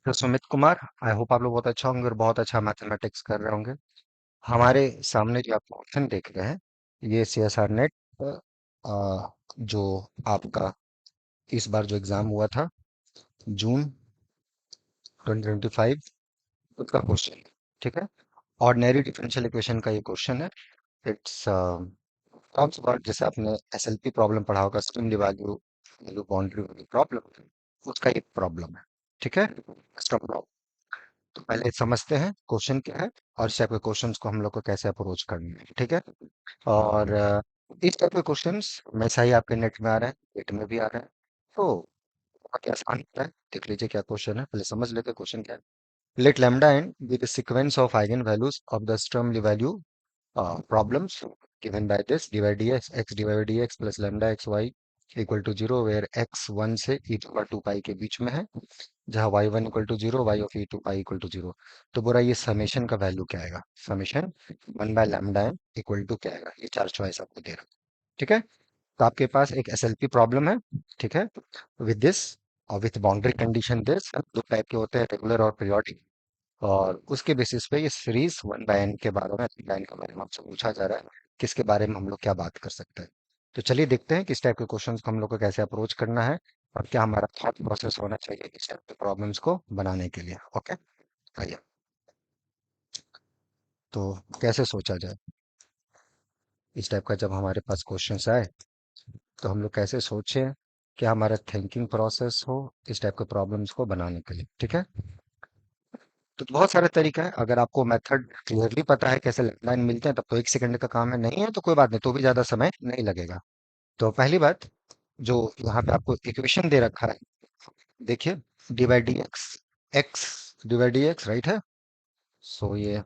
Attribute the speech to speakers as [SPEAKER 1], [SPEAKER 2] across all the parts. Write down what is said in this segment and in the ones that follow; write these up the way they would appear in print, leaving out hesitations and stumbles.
[SPEAKER 1] तो Sumit Kumar, I hope आप लोग बहुत अच्छा होंगे और बहुत अच्छा मैथमेटिक्स कर रहे होंगे। हमारे सामने जो आप क्वेश्चन देख रहे हैं, ये CSR नेट जो आपका इस बार जो एग्जाम हुआ था जून 2025, उसका क्वेश्चन है। ठीक है। ऑर्डिनरी डिफरेंशियल इक्वेशन का ये क्वेश्चन है। इट्स टॉक्स अबाउट, जैसे आपने SLP प्रॉब्लम पढ़ा होगा, stream value value boundary value problem, उसका ये प्रॉब्लम है। ठीक है। तो पहले समझते हैं क्वेश्चन क्या है और इस टाइप के क्वेश्चंस को हम लोग को कैसे अप्रोच करना है। ठीक है। और इस टाइप के क्वेश्चंस हमेशा ही आपके नेट में आ रहे हैं, नेट में भी आ रहे हैं। तो बहुत ही आसान होता है। देख लीजिए क्या क्वेश्चन है, पहले समझ लेते हैं क्वेश्चन क्या है। Let lambda n be the sequence of eigen values of the Sturm value problems given by this divide dx x divided dx plus lambda x y equal to 0 where x 1 से e to power 2 pi के बीच में है, जहाँ y1 equal to 0 y of e to pi equal to 0। तो बोला ये summation का value क्या आएगा, summation 1 by lambda n equal to क्या आएगा, ये चार चॉइस आपको दे रहा हूं। ठीक है। तो आपके पास एक SLP प्रॉब्लम है। ठीक है। विद दिस और विथ बाउंड्री कंडीशन, दिस दो टाइप के होते हैं, रेगुलर और पीरियोडिक। और उसके बेसिस पे ये सीरीज 1/n के बारे में, लाइन के बारे में आपसे पूछा जा रहा है, किसके बारे में हम लोग क्या बात कर सकते हैं। तो चलिए देखते हैं किस टाइप के क्वेश्चंस को हम लोग को कैसे अप्रोच करना है और क्या हमारा थॉट प्रोसेस होना चाहिए इस टाइप के प्रॉब्लम्स को बनाने के लिए। ओके। आइए, तो कैसे सोचा जाए इस टाइप का, जब हमारे पास क्वेश्चंस आए तो हम लोग कैसे सोचें, क्या हमारा थिंकिंग प्रोसेस हो इस टाइप के प्रॉब्लम्स को बनाने के लिए। ठीक है। तो बहुत सारे तरीका है, अगर आपको मेथड क्लियरली पता है कैसे लाइन मिलते हैं तब तो 1 सेकंड का काम है, नहीं है तो कोई बात नहीं, तो भी ज्यादा समय नहीं लगेगा। तो पहली बात, जो यहाँ पे आपको इक्वेशन दे रखा है, देखिए, d by d x, x divide d x, right है। सो ये,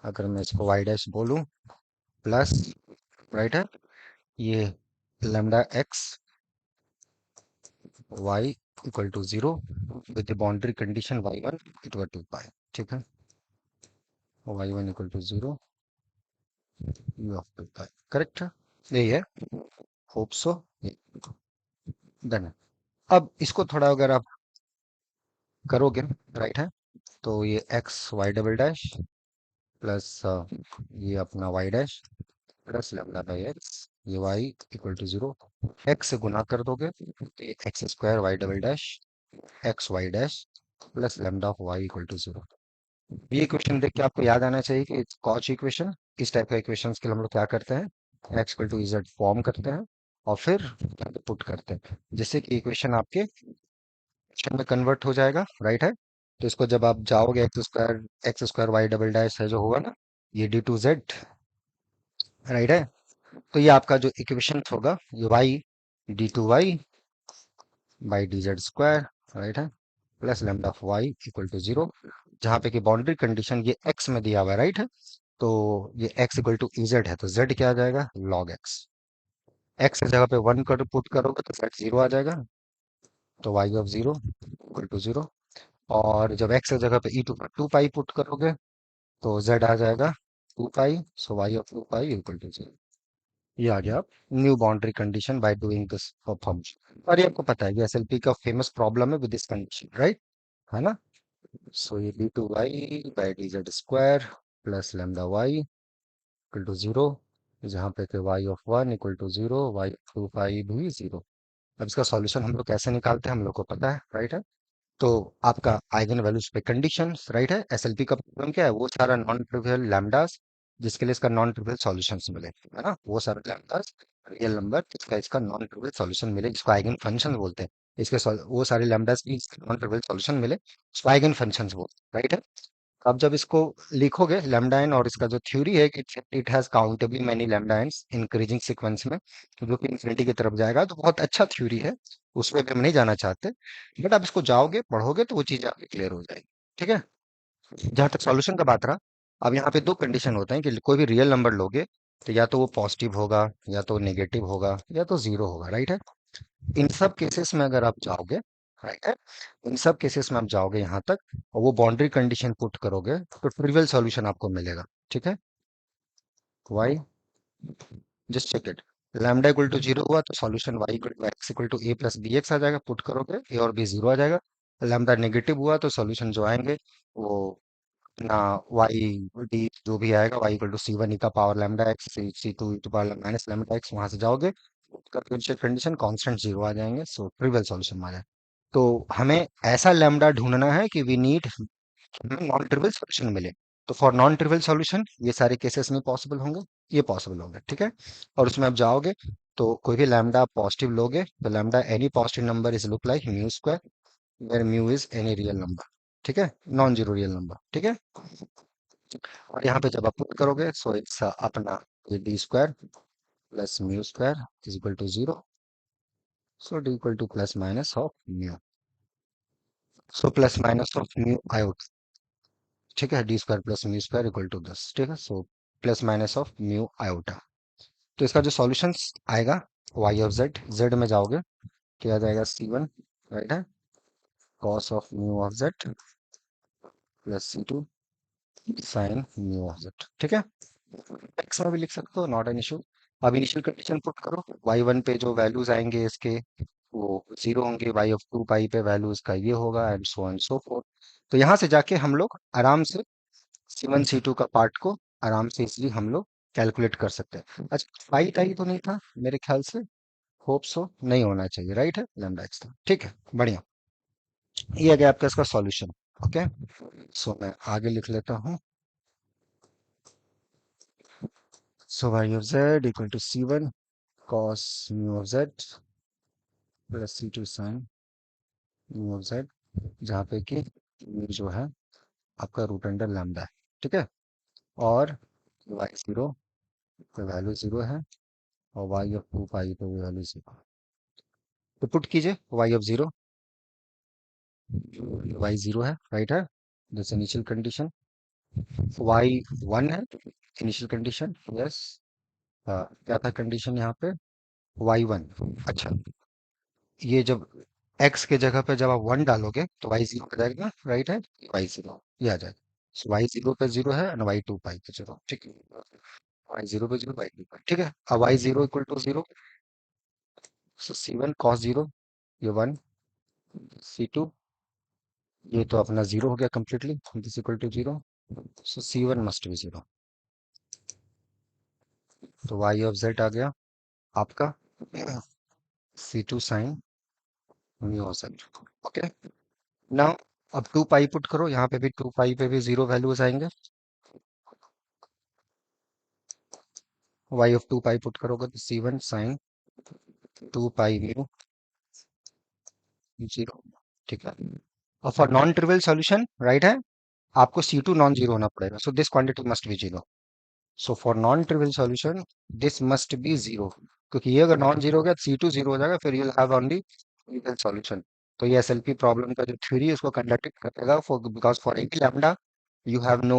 [SPEAKER 1] अगर मैं इसको वाई डैश बोलूं, प्लस, राइट है, ये lambda x y equal to 0 with the boundary condition y1 equal to pi. ठीक है। y1 equal to 0 u of 2 pi, correct है, यही है। Hope so. डन है। अब इसको थोड़ा अगर आप करोगे, राइट है, तो ये x y double dash plus ये अपना y dash plus lambda by x, ये वाई इक्वल टू 0, एक्स से गुना कर दोगे तो ये x square y double dash x y dash plus lambda of y equal to 0। ये इक्वेशन देख के आपको याद आना चाहिए कि कॉच इक्वेशन, इस टाइप का इक्वेशंस के लिए हम लोग क्या करते हैं, x equal to e z form करते हैं और फिर पुट करते हैं, जिससे कि इक्वेशन आपके फ्रैक्शन में कन्वर्ट हो जाएगा, राइट है। तो इसको जब आप जाओगे, x square y double dash है जो होगा ना, ये d2z, राइट है। तो ये आपका जो इक्वेशन होगा, ये y d2y by d z square, right है, plus lambda of y equal to 0, जहाँ पे कि बाउंड्री कंडीशन ये x में दिया हुआ है, राइट है। तो ये x इक्वल टू इजेड है, तो z क्या आ जाएगा, लॉग x। x की जगह पे 1 कर पुट करोगे तो z 0 आ जाएगा, तो y ऑफ 0 इक्वल टू 0। और जब x की जगह पे e टू 2 पाई पुट करोगे तो z आ जाएगा 2 pi, so y of 2 pi equal to 0। ये आ गया आप new boundary condition by doing this function. और ये आपको पता है कि SLP का फेमस प्रॉब्लम है विद दिस कंडीशन, राइट है ना। सो ये d2y by d z square plus lambda y equal to 0, जहाँ पे कि y of 1 equal to 0, y of 2 pi भी 0। अब इसका सॉल्यूशन हम लोग कैसे निकालते हैं, हम लोग को पता है, राइट है। तो आपका आइगन वैल्यूज पे कंडीशंस, राइट है। SLP का प्रॉब्लम क्या है, वो सारा नॉन ट्रिवियल लैम्डास जिसके लिए इसका नॉन ट्रिवियल सॉल्यूशंस मिले, है ना, वो सारे लैम्डास रियल नंबर जिसका इसका नॉन ट्रिवियल सॉल्यूशन मिले, जिसको आइगन फंक्शन बोलते हैं। वो सारे लैम्डास की नॉन ट्रिवियल सॉल्यूशन मिले, उसको आइगन फंक्शंस बोलते हैं, राइट है। अब जब इसको लिखोगे लैम्डा एन, और इसका जो थ्योरी है कि it has countably many lambda n's increasing sequence में, जो कि इंफिनिटी की तरफ जाएगा, तो बहुत अच्छा थ्योरी है, उसमें भी हम नहीं जाना चाहते। बट आप इसको जाओगे पढ़ोगे तो वो चीज आपकी क्लियर हो जाएगी। ठीक है। जहां तक सॉल्यूशन का बात रहा, अब यहाँ पे दो कंडीशन होते हैं कि कोई भी रियल नंबर लोगे तो या तो वो पॉजिटिव होगा, या तो नेगेटिव होगा, या तो जीरो होगा, राइट है। इन सब केसेस में अगर आप जाओगे, राइट है, इन सब केसेस में आप जाओगे यहाँ तक और वो बाउंड्री कंडीशन पुट करोगे तो ट्रिवियल सॉल्यूशन आपको मिलेगा। ठीक है। Why, just check it, lambda equal to 0 हुआ तो solution y equal to x equal to a plus b x आ जाएगा, पुट करोगे ए और बी 0 आ जाएगा। लैम्डा नेगेटिव हुआ तो सॉल्यूशन जो आएंगे वो ना वाई डी जो भी आएगा y equal to c one e का power lambda x c two e to power minus lambda x, वहां से जाओगे तो कंडीशन कांस्टेंट जीरो आ जाएंगे, सो ट्रिवियल सॉल्यूशन आ जाए। तो हमें ऐसा लैम्डा ढूंढना है कि वी नीड हमें नॉन ट्रिवियल सॉल्यूशन मिले। तो फॉर नॉन ट्रिवियल सॉल्यूशन ये सारे केसेस में पॉसिबल होंगे, ये पॉसिबल होंगे, ठीक है। और उसमें आप जाओगे तो कोई भी लैम्डा पॉजिटिव लोगे तो lambda any positive number is look like mu square where mu is any real number, ठीक है, नॉन जीरो रियल नंबर, ठीक है। और यहाँ पे जब आप पुट करोगे सो इट्स अपना ये D square plus mu square is equal to zero, so D equal to plus minus of mu, so plus minus of mu out, ठीक है, D square plus mu square equal to this, ठीक है। So plus minus of mu iota. तो इसका जो solution आएगा Y of Z, Z में जाओगे क्या आ जाएगा सी वन, राइट है, cos of mu of z plus C two sine mu of z, ठीक है। एक्स में भी लिख सकते हो, नॉट एन इशू। अब इनिशियल कंडीशन पुट करो, वाई वन पे जो वैल्यूज आएंगे इसके वो जीरो होंगे, वाई ऑफ टू पाई पे वैल्यू इसका ये होगा and so and so fourth. तो यहाँ से जाके हम लोग आराम से C1 C2 का पार्ट को आराम से इसलिए हम लोग कैलकुलेट कर सकते हैं। अच्छा फाइव आई तो नहीं था मेरे ख्याल से, होप सो नहीं होना चाहिए, राइट है, लैम्डा एक्स था, ठीक है, बढ़िया। ये आ गया आपका इसका सॉल्यूशन, ओके। सो मैं आगे लिख लेता हूँ। So y of z equal to C1 cos mu of z plus C2 sin mu of z, जहाँ पे कि म्यू जो है आपका रूट अंडर लैम्डा है, ठीक है। और वाई जीरो पे वैल्यू जीरो है और वाई ऑफ टू पाई पे वैल्यू जीरो। तो पुट कीजिए y of zero, y zero है, राइट है, this initial condition. Y one है इनिशियल कंडीशन, यस। क्या था कंडीशन यहाँ पे, वाई वन। अच्छा ये जब एक्स के जगह पे जब आप वन डालोगे तो वाई जीरो आ जाएगा, राइट है, वाई जीरो ये आ जाएगा। सो वाई जीरो पे जीरो है और वाई टू पाई पे जीरो, ठीक है, वाई जीरो पे जीरो वाई टू पाई, ठीक है। अब y zero equal to zero, so c one cos zero ये वन, सी टू ये तो अपना जीरो हो गया completely, this equal to zero, so c one must be zero. तो वाई ऑफ जेड आ गया आपका c two sine mu of z, okay. Now अब टू पाई पुट करो, यहाँ पे भी टू पाई पे भी जीरो वैल्यूज आएंगे, y of two pi put करोगे तो c one sine two pi mu zero, ठीक है। और for non trivial solution right है, आपको सी टू नॉन जीरो होना पड़ेगा, so this quantity must be zero. So for non trivial solution this must be zero, क्योंकि ये अगर नॉन जीरो हो गया सी टू जीरो हो जाएगा, फिर you have only trivial solution. तो ये एसएलपी प्रॉब्लम का जो थ्योरी है उसको कंडक्ट करेगा, for because for any lambda you have no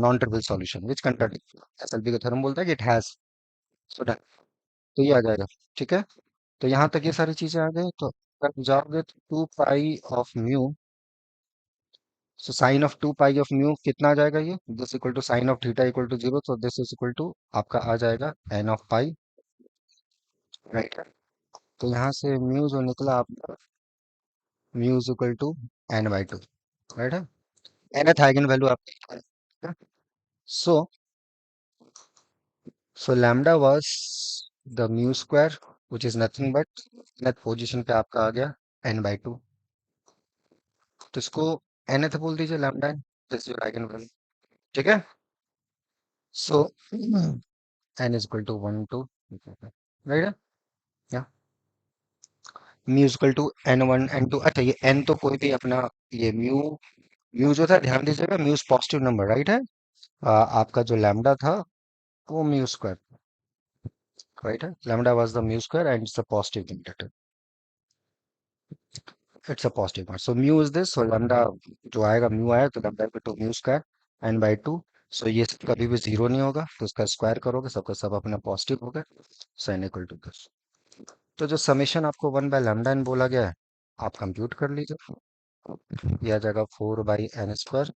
[SPEAKER 1] non trivial solution which contradict SLP का थ्योरम बोलता है कि इट हैज, सो डन। तो ये आ जाएगा, ठीक है। तो यहाँ तक ये सारी चीजें आ गई, तो अगर जाओगे तो two pi of mu, so sine of two pi of mu कितना आ जाएगा, ये this equal to sine of theta equal to zero, तो दिस इज इक्वल टू आपका आ जाएगा एन ऑफ पाई, राइट है। तो यहाँ से म्यू जो निकला आपका, mu is equal to n by two, right है, nth आइगन वैल्यू आपकी। So so lambda was the mu square which is nothing but nth position पे आपका आ गया एन बाई टू, तो इसको nth बोल दीजिए lambda n, this your eigen value, ठीक है। So n is equal to one two, right है, या mu equal to n one n two. अच्छा ये एन तो कोई भी अपना, ये म्यू, म्यू जो था ध्यान दीजिएगा म्यू पॉजिटिव नंबर, राइट है। आपका जो लैम्डा था वो म्यू स्क्वायर, राइट है, lambda was the mu square and it's a positive integer, it's a positive number, so mu is this, so lambda जो आएगा म्यू आया तो lambda equal to mu square n by two. So ये कभी भी zero नहीं होगा तो उसका स्क्वायर करोगे सबका सब अपना पॉजिटिव होगा, सो एन इक्वल टू दिस। तो जो समेशन आपको वन बाय लैम्डा एन बोला गया है आप कंप्यूट कर लीजिए, यह आ जाएगा four by n square,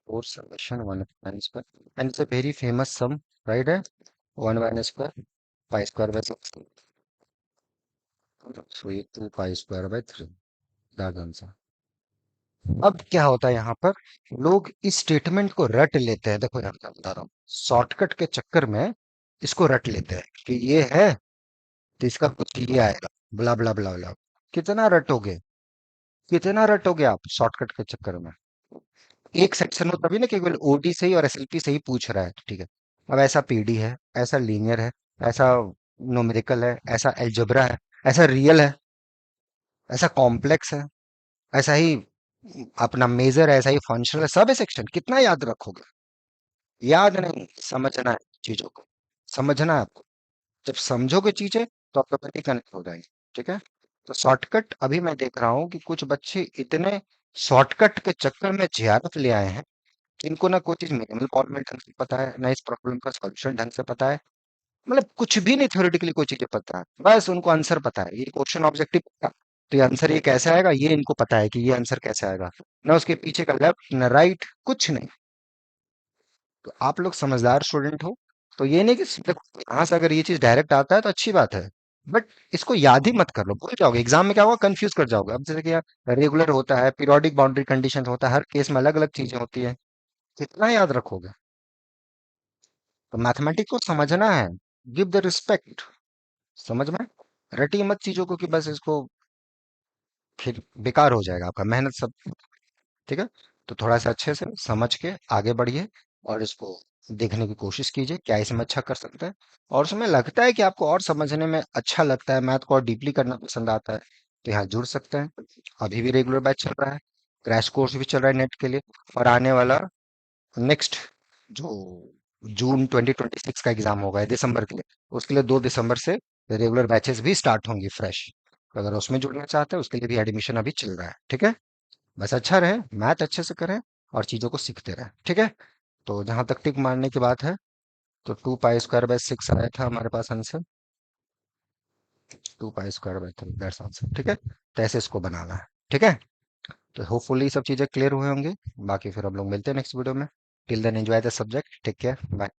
[SPEAKER 1] four summation one n square and it's a very famous sum, right है, one by n square pi square by six, so ये two pi square by three, that's answer. अब क्या होता है यहाँ पर, लोग इस स्टेटमेंट को रट लेते हैं। देखो यहाँ क्या बता रहा हूँ, शॉर्टकट के चक्कर में इसको रट लेते हैं कि ये है तो इसका कुछ ये आएगा, ब्ला ब्ला ब्ला ब्ला। कितना रटोगे, कितना रटोगे आप शॉर्टकट के चक्कर में। एक सेक्शन हो तभी ना, केवल ओडी से ही और एसएलपी से ही पूछ रहा है, ठीक है। अब ऐसा पीडी है, ऐसा लीनियर है, ऐसा न्यूमेरिकल है, ऐसा अलजेब्रा है, ऐसा रियल है, ऐसा कॉम्प्लेक्स है, ऐसा ही अपना मेजर है, ऐसा ही फंक्शनल है, सब है सेक्शन। कितना याद रखोगे। याद नहीं, समझना है चीजों को, समझना है आपको। जब समझोगे चीजें तो ऑटोमेटिक कनेक्ट हो जाएंगे, ठीक है। तो शॉर्टकट अभी मैं देख रहा हूँ कि कुछ बच्चे इतने शॉर्टकट के चक्कर में जेआरएफ ले आए हैं, इनको ना कोई चीज मिनिमल फॉर्मेट ढंग से पता है, ना इस प्रॉब्लम का सॉल्यूशन ढंग से पता है। मतलब कुछ भी नहीं, थ्योरेटिकली कोई चीजें पता है, बस उनको आंसर पता है। ये क्वेश्चन ऑब्जेक्टिव पता, तो ये आंसर ये कैसे आएगा ये इनको पता है कि ये आंसर कैसे आएगा, ना उसके पीछे का लेफ्ट ना राइट, कुछ नहीं। तो आप लोग समझदार स्टूडेंट हो, तो ये नहीं कि देखो यहाँ से अगर ये चीज डायरेक्ट आता है तो अच्छी बात है, बट इसको याद ही मत कर लो, भूल जाओगे। एग्जाम में क्या होगा, कंफ्यूज कर जाओगे। अब जैसे कि यार रेगुलर होता है, पीरियोडिक बाउंड्री कंडीशन होता है, हर केस में अलग अलग चीजें होती है, कितना याद रखोगे। तो मैथमेटिक्स को समझना है, गिव द रिस्पेक्ट, समझ में। रटिए मत चीजों को कि बस इसको, फिर बेकार हो जाएगा आपका मेहनत सब, ठीक है। तो थोड़ा सा अच्छे से समझ के आगे बढ़िए, और इसको देखने की कोशिश कीजिए क्या इसमें अच्छा कर सकते हैं। और उसमें लगता है कि आपको और समझने में अच्छा लगता है, मैथ को और डीपली करना पसंद आता है, तो यहाँ जुड़ सकते हैं। अभी भी रेगुलर बैच चल रहा है, क्रैश कोर्स भी चल रहा है नेट के लिए, और आने वाला नेक्स्ट जो जून 2026 का एग्जाम होगा है दिसंबर के लिए, उसके लिए 2 दिसंबर से रेगुलर बैचेस भी स्टार्ट होंगी फ्रेश। तो अगर उसमें जुड़ना चाहते हैं उसके लिए भी एडमिशन अभी चल रहा है, ठीक है। बस अच्छा रहे, मैथ अच्छे से करें और चीजों को सीखते रहें, ठीक है। तो जहां तक टिक मारने की बात है, तो 2 पाई स्क्वायर बाय 6 आया था हमारे पास answer, 2 pi square by 3 that's answer, ठीक है। तो ऐसे इसको बनाना है, ठीक है। तो होपफुली सब चीजें क्लियर हुए होंगे। बाकी फिर हम लोग मिलते हैं नेक्स्ट वीडियो में। Till then enjoy the subject, take care, bye.